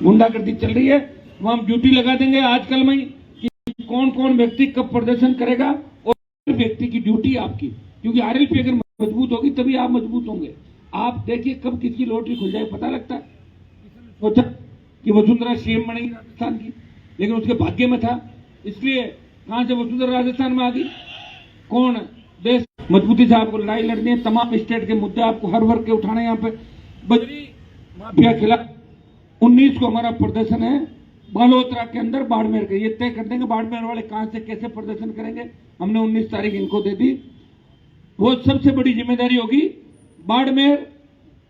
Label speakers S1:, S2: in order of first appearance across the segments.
S1: गुंडागर्दी चल रही है, वो हम ड्यूटी लगा देंगे आजकल में कि कौन कौन व्यक्ति कब प्रदर्शन करेगा और व्यक्ति की ड्यूटी आपकी, क्योंकि आरएलपी अगर मजबूत होगी तभी आप मजबूत होंगे। आप देखिए कब किसकी लॉटरी खुल जाए पता लगता है। सोचा कि वसुंधरा सीएम बनेगी राजस्थान की, लेकिन उसके भाग्य में था, इसलिए कहां से वसुंधरा राजस्थान में आ गई। कौन देश मजबूती से आपको लड़ाई लड़नी है, तमाम स्टेट के मुद्दे आपको हर वर्ग के उठाने। यहाँ पे बजरी माफिया खिलाफ 19 को हमारा प्रदर्शन है बालोतरा के अंदर, बाड़मेर के, ये तय कर देंगे बाड़मेर वाले कहां से कैसे प्रदर्शन करेंगे। हमने 19 तारीख इनको दे दी, वो सबसे बड़ी जिम्मेदारी होगी बाड़मेर।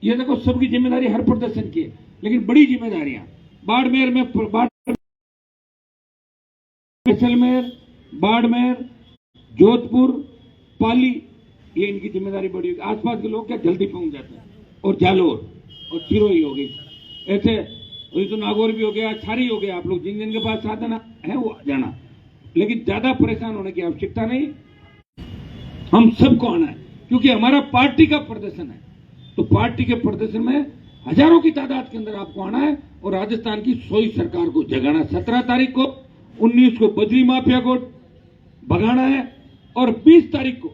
S1: ये देखो सबकी जिम्मेदारी हर प्रदर्शन की है, लेकिन बड़ी जिम्मेदारियां बाड़मेर में, जैसलमेर, बाड़मेर, जोधपुर, पाली, ये इनकी जिम्मेदारी बड़ी होगी। आसपास के लोग क्या जल्दी पहुंच जाते हैं, और जालोर और सिरोही हो गई, ऐसे तो नागौर भी हो गया, छारी हो गया। आप लोग जिन जिनके पास साधन है वो आ जाना, लेकिन ज्यादा परेशान होने की आवश्यकता नहीं। हम सबको आना है, क्योंकि हमारा पार्टी का प्रदर्शन है, तो पार्टी के प्रदर्शन में हजारों की तादाद के अंदर आपको आना है और राजस्थान की सोई सरकार को जगाना। 17 तारीख को, 19 को बजरी माफिया को भगाना है और 20 तारीख को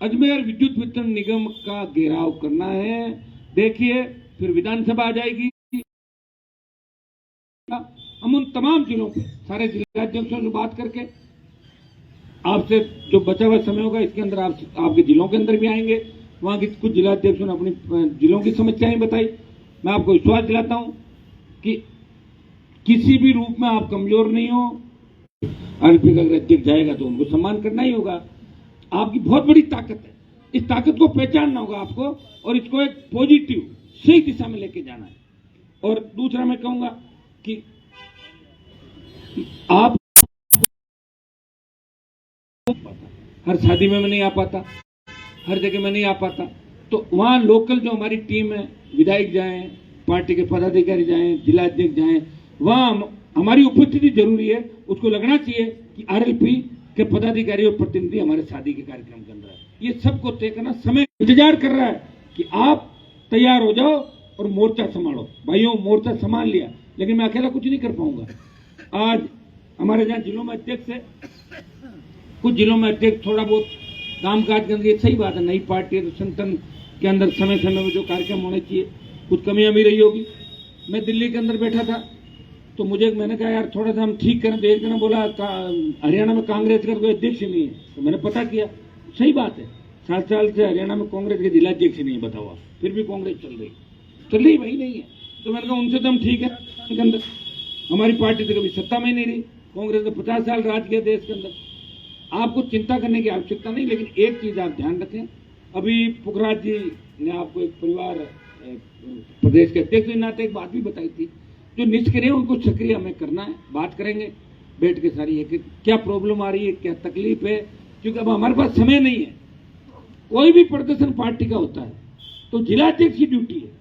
S1: अजमेर विद्युत वितरण निगम का घेराव करना है। देखिए फिर विधानसभा आ जाएगी, हम उन तमाम जिलों पे सारे जिलाध्यक्षों से बात करके आपसे जो बचा हुआ समय होगा इसके अंदर आपके जिलों के अंदर भी आएंगे। वहां के कुछ जिलाध्यक्षों ने अपनी जिलों की समस्याएं बताई। मैं आपको विश्वास दिलाता हूं कि किसी भी रूप में आप कमजोर नहीं हो। आरएलपी का अगर अध्यक्ष जाएगा तो उनको सम्मान करना ही होगा। आपकी बहुत बड़ी ताकत है, इस ताकत को पहचानना होगा आपको और इसको एक पॉजिटिव सही दिशा में लेके जाना है। और दूसरा मैं कहूंगा कि आप हर शादी में मैं नहीं आ पाता, हर जगह में नहीं आ पाता, तो वहां लोकल जो हमारी टीम है, विधायक जाएं, पार्टी के पदाधिकारी जाएं, जिला अध्यक्ष जाएं, वहां हमारी उपस्थिति जरूरी है। उसको लगना चाहिए कि आरएलपी के पदाधिकारी और प्रतिनिधि हमारे शादी के कार्यक्रम के अंदर है। ये सबको तय करना, समय इंतजार कर रहा है कि आप तैयार हो जाओ और मोर्चा संभालो। भाइयों मोर्चा संभाल लिया, लेकिन मैं अकेला कुछ नहीं कर पाऊंगा। आज हमारे जहां जिलों में अध्यक्ष है, कुछ जिलों में अध्यक्ष थोड़ा बहुत कामकाज के अंदर, सही बात है, नई पार्टी है तो संगठन के अंदर समय समय में जो कार्यक्रम होने चाहिए कुछ कमियां भी रही होगी। मैं दिल्ली के अंदर बैठा था तो मैंने कहा यार थोड़ा सा हम ठीक करें, तो एक जना बोला हरियाणा में कांग्रेस का कोई अध्यक्ष नहीं है। तो मैंने पता किया, सही बात है, 7 साल से हरियाणा में कांग्रेस के जिलाध्यक्ष नहीं बता हुआ, फिर भी कांग्रेस चल रही वही नहीं है। तो मैंने कहा उनसे तो हम ठीक है, के अंदर हमारी पार्टी तो कभी सत्ता में ही नहीं रही, कांग्रेस ने 50 साल राज किया देश के अंदर। आपको चिंता करने की आवश्यकता नहीं, लेकिन एक चीज आप ध्यान रखें, अभी पुखराज जी ने आपको एक परिवार प्रदेश के अध्यक्ष के नाते एक बात भी बताई थी, जो निष्क्रिय उनको सक्रिय हमें करना है। बात करेंगे बैठ के सारी है कि क्या प्रॉब्लम आ रही है, क्या तकलीफ है, क्योंकि अब हमारे पास समय नहीं है। कोई भी प्रदर्शन पार्टी का होता है तो जिलाध्यक्ष की ड्यूटी है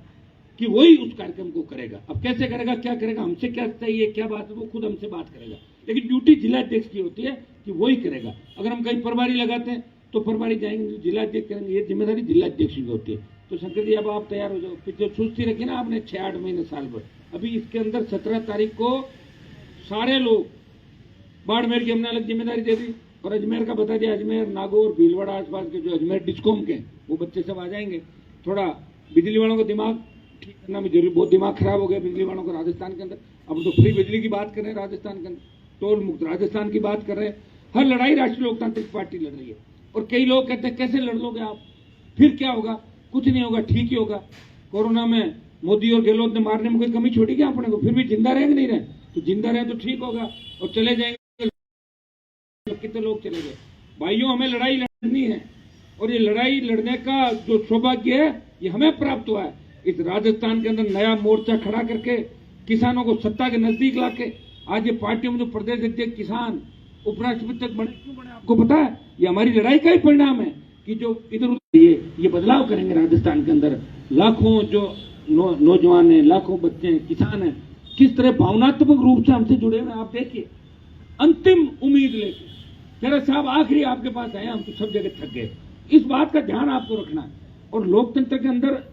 S1: कि वही उस कार्यक्रम को करेगा। अब कैसे करेगा, क्या करेगा, हमसे क्या चाहिए, क्या बात है, वो खुद हमसे बात करेगा, लेकिन ड्यूटी जिलाध्यक्ष की होती है कि वही करेगा। अगर हम कहीं प्रभारी लगाते हैं तो प्रभारी जाएंगे, जिलाध्यक्ष करेंगे, ये जिम्मेदारी जिलाध्यक्ष की होती है। तो शंकर जी अब आप तैयार हो जाओ, पिछले सुस्ती रखी ना आपने 6-8 महीने साल भर। अभी इसके अंदर 17 तारीख को सारे लोग, बाड़मेर की हमने अलग जिम्मेदारी दे दी और अजमेर का बता दिया, अजमेर, नागौर, भीलवाड़ा आसपास के जो अजमेर डिस्कॉम के वो बच्चे सब आ जाएंगे। थोड़ा बिजली वालों को दिमाग ठीक करना भी जरूरी, बहुत दिमाग खराब हो गया बिजली वालों को राजस्थान के अंदर। अब तो फ्री बिजली की बात कर रहे हैं राजस्थान के अंदर, टोल मुक्त राजस्थान की बात कर रहे हैं। हर लड़ाई राष्ट्रीय लोकतांत्रिक पार्टी लड़ रही है और कई लोग कहते हैं कैसे लड़ लोगे आप, फिर क्या होगा, कुछ नहीं होगा, ठीक ही होगा। कोरोना में मोदी और गहलोत ने मारने में कोई कमी छोड़ी क्या अपने को, फिर भी जिंदा रहेंगे नहीं रहे, तो जिंदा रहे तो ठीक होगा और चले जाएंगे, कितने लोग चले गए। भाइयों हमें लड़ाई लड़नी है और ये लड़ाई लड़ने का जो सौभाग्य है ये हमें प्राप्त हुआ है। इस राजस्थान के अंदर नया मोर्चा खड़ा करके किसानों को सत्ता के नजदीक लाके आज ये पार्टियों में जो प्रदेश अध्यक्ष किसान उपराष्ट्रपति तक बने, क्यों बने आपको पता है? ये हमारी लड़ाई का ही परिणाम है कि जो इधर उधर ये बदलाव करेंगे राजस्थान के अंदर। लाखों जो नौजवान हैं, लाखों बच्चे हैं, किसान हैं, किस तरह भावनात्मक रूप से हमसे जुड़े हुए हैं। आप देखिए, अंतिम उम्मीद लेके कह रहे साहब आखिरी आपके पास आए, हम तो सब जगह थक गए। इस बात का ध्यान आपको रखना है। और लोकतंत्र के अंदर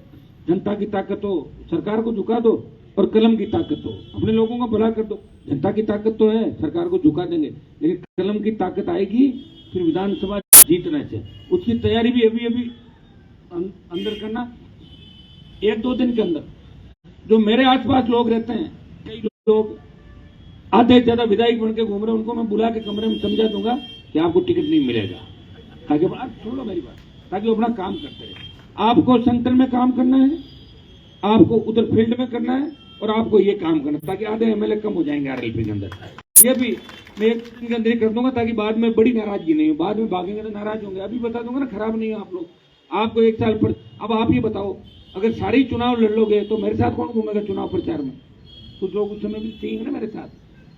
S1: जनता की ताकत हो, सरकार को झुका दो, और कलम की ताकत हो, अपने लोगों का भला कर दो। जनता की ताकत तो है, सरकार को झुका देंगे, लेकिन कलम की ताकत आएगी फिर विधानसभा जीतना चाहिए। उसकी तैयारी भी अभी अभी अंदर करना। 1-2 दिन के अंदर जो मेरे आसपास लोग रहते हैं, कई लोग आधे से ज्यादा विधायक बन के घूम रहे हैं, उनको मैं बुला के कमरे में समझा दूंगा कि आपको टिकट नहीं मिलेगा, ताकि सुन लो मेरी बात, ताकि वो अपना काम करते रहे। आपको सेंटर में काम करना है, आपको उधर फील्ड में करना है, और आपको ये काम करना है, ताकि आधे एमएलए कम हो जाएंगे आरएलपी के अंदर। ये भी मैं 1 दिन के अंदर ही कर दूंगा, ताकि बाद में बड़ी नाराजगी नहीं हो, बाद में भागेंगे तो नाराज होंगे। अभी बता दूंगा ना, खराब नहीं हो आप लोग। आपको 1 साल पर, अब आप ये बताओ, अगर सारी चुनाव लड़ लोगे तो मेरे साथ कौन घूमेगा चुनाव प्रचार में? कुछ लोग उस समय भी चाहिए ना मेरे साथ।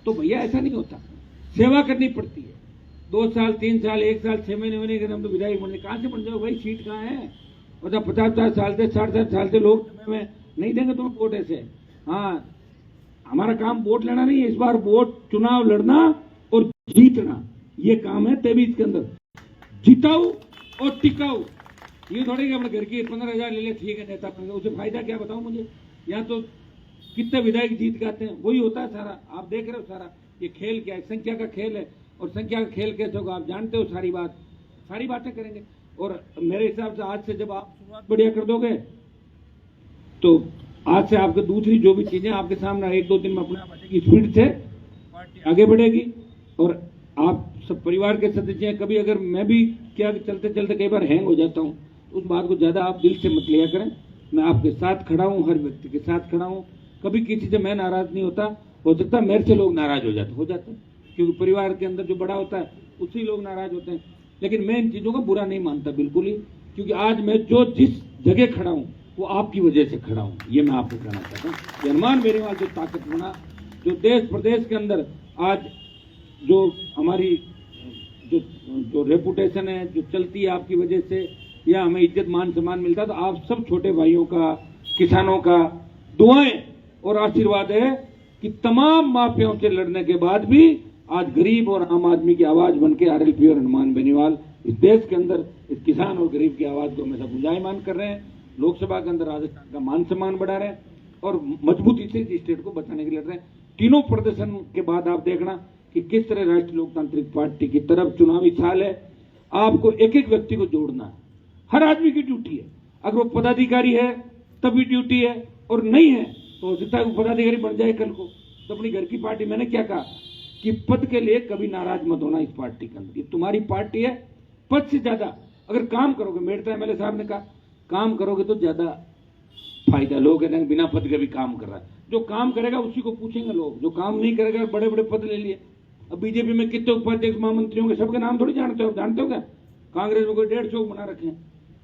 S1: तो भैया ऐसा नहीं होता, सेवा करनी पड़ती है। 2 साल 3 साल 1 साल 6 महीने के हम तो विधायक बन, कहां से बन जाओ भाई? सीट कहाँ है? और जब 50 साल से 60 साल से लोग में नहीं देंगे तुम्हें वोट ऐसे। हाँ, हमारा काम वोट लेना नहीं है, इस बार वोट चुनाव लड़ना और जीतना, ये काम है 23 के अंदर। जिताऊ और टिकाऊ, ये थोड़ी कि अपने घर की 15,000 ले ले, ठीक है नेता बन गया, उसे फायदा क्या बताऊं मुझे? यहाँ तो कितने विधायक जीत गाते हैं, वही होता है सारा। आप देख रहे हो सारा ये खेल क्या है, संख्या का खेल है। और संख्या का खेल कैसे होगा आप जानते हो, सारी बातें करेंगे। और मेरे हिसाब से आज से जब आप शुरुआत बढ़िया कर दोगे, तो आज से आपके दूसरी जो भी चीजें आपके सामने 1-2 दिन में अपने आप आ जाएगी, स्पीड से पार्टी आगे बढ़ेगी। और आप सब परिवार के सदस्य हैं, कभी अगर मैं भी क्या चलते चलते कई बार हैंग हो जाता हूँ, उस बात को ज्यादा आप दिल से मत लिया करें। मैं आपके साथ खड़ा हूँ, हर व्यक्ति के साथ खड़ा हूँ, कभी किसी से मैं नाराज नहीं होता। हो सकता है मेरे से लोग नाराज हो जाते हैं, क्योंकि परिवार के अंदर जो बड़ा होता है उससे लोग नाराज होते हैं। लेकिन मैं इन चीजों को बुरा नहीं मानता बिल्कुल ही, क्योंकि आज मैं जो जिस जगह खड़ा हूँ वो आपकी वजह से खड़ा हूँ, ये मैं आपको कहना चाहता हूँ। हनुमान बेनीवाल जो ताकत बना, जो देश प्रदेश के अंदर आज जो हमारी जो रेपुटेशन है, जो चलती है आपकी वजह से, या हमें इज्जत मान सम्मान मिलता है, तो आप सब छोटे भाइयों का, किसानों का दुआएं और आशीर्वाद है कि तमाम माफियाओं से लड़ने के बाद भी आज गरीब और आम आदमी की आवाज बनके आरएलपी और हनुमान बेनीवाल इस देश के अंदर इस किसान और गरीब की आवाज को हमेशा गुंजायमान कर रहे हैं। लोकसभा के अंदर राजस्थान का मान सम्मान बढ़ा रहे हैं और मजबूती से इस स्टेट को बचाने के लिए लड़ रहे हैं। तीनों प्रदर्शन के बाद आप देखना कि किस तरह राष्ट्रीय लोकतांत्रिक पार्टी की तरफ चुनावी साल है, आपको एक एक व्यक्ति को जोड़ना है, हर आदमी की ड्यूटी है। अगर वो पदाधिकारी है तभी ड्यूटी है, और नहीं है तो हो सकता है वो पदाधिकारी बन जाए कल को। तो अपनी घर की पार्टी, मैंने क्या कहा कि पद के लिए कभी नाराज मत होना इस पार्टी के अंदर, ये तुम्हारी पार्टी है। पद से ज्यादा अगर काम करोगे, मेरे एमएलए साहब ने कहा काम करोगे तो ज्यादा फायदा। लोग कहते हैं बिना पद के भी काम कर रहा है, जो काम करेगा उसी को पूछेंगे लोग, जो काम नहीं करेगा बड़े बड़े पद ले लिए। अब बीजेपी में कितने उपाध्यक्ष महामंत्री होंगे, सबके नाम थोड़ी जानते हो, जानते हो क्या? कांग्रेस में कोई 150 बना रखे हैं,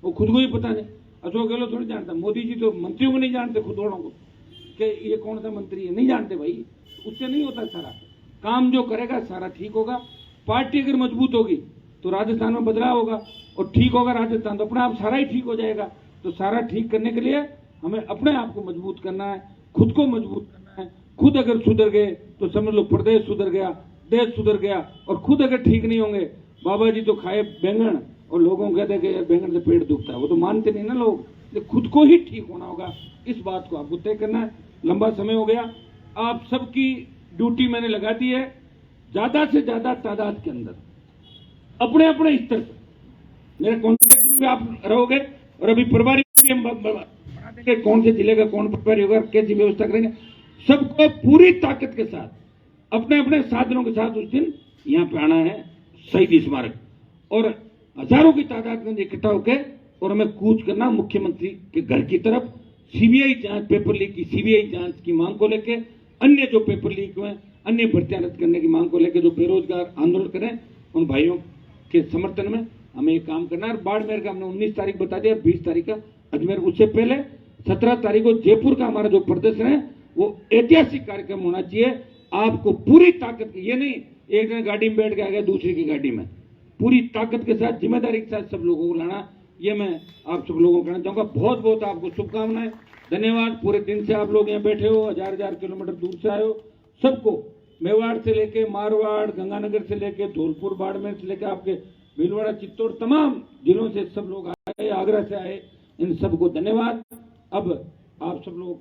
S1: वो खुद को ही पता नहीं। अशोक गहलोत थोड़ी जानता, मोदी जी तो मंत्रियों को नहीं जानते, खुद वालों को, कि ये कौन सा मंत्री है, नहीं जानते भाई। उससे नहीं होता, सारा काम जो करेगा सारा ठीक होगा। पार्टी अगर मजबूत होगी तो राजस्थान में बदलाव होगा, और ठीक होगा राजस्थान तो अपने आप सारा ही ठीक हो जाएगा। तो सारा ठीक करने के लिए हमें अपने आप को मजबूत करना है, खुद को मजबूत करना है। खुद अगर सुधर गए तो समझ लो प्रदेश सुधर गया, देश सुधर गया। और खुद अगर ठीक नहीं होंगे, बाबा जी तो खाए बैंगन और लोगों को कहते हैं कि बैंगन से पेट दुखता है, वो तो मानते नहीं ना लोग। खुद को ही ठीक होना होगा, इस बात को आपको तय करना है। लंबा समय हो गया, आप सबकी ड्यूटी मैंने लगा दी है। ज्यादा से ज्यादा तादाद के अंदर अपने अपने स्तर पर मेरे कॉन्टेक्ट में भी आप रहोगे, और अभी प्रभारी भी हम बना देंगे, कौन से जिले का कौन प्रभारी होगा, कैसी व्यवस्था करेंगे। सबको पूरी ताकत के साथ अपने अपने साधनों के साथ उस दिन यहाँ पे आना है शहीद स्मारक, और हजारों की तादाद में इकट्ठा होकर और हमें कूच करना मुख्यमंत्री के घर की तरफ। सीबीआई जांच, पेपर लीक की सीबीआई जांच की मांग को लेकर, अन्य जो पेपर लीक हुए, अन्य भर्तियां रद्द करने की मांग को लेकर जो बेरोजगार आंदोलन करें, उन भाइयों के समर्थन में हमें एक काम करना है। बाड़मेर का हमने 19 तारीख बता दिया, 20 तारीख का अजमेर, उससे पहले 17 तारीख को जयपुर का हमारा जो प्रदर्शन है वो ऐतिहासिक कार्यक्रम होना चाहिए। आपको पूरी ताकत, ये नहीं एक दिन गाड़ी में बैठ के आ गया दूसरे की गाड़ी में, पूरी ताकत के साथ जिम्मेदारी के साथ सब लोगों को लाना, ये मैं आप सब लोगों को कहना चाहूंगा। बहुत बहुत आपको शुभकामनाएं, धन्यवाद। पूरे दिन से आप लोग यहाँ बैठे हो, हजार किलोमीटर दूर से आए हो। सबको मेवाड़ से लेके मारवाड़, गंगानगर से लेके धौलपुर, बाड़मेर से लेके आपके भीलवाड़ा, चित्तौड़, तमाम जिलों से सब लोग आए, आगरा से आए, इन सबको धन्यवाद। अब आप सब लोग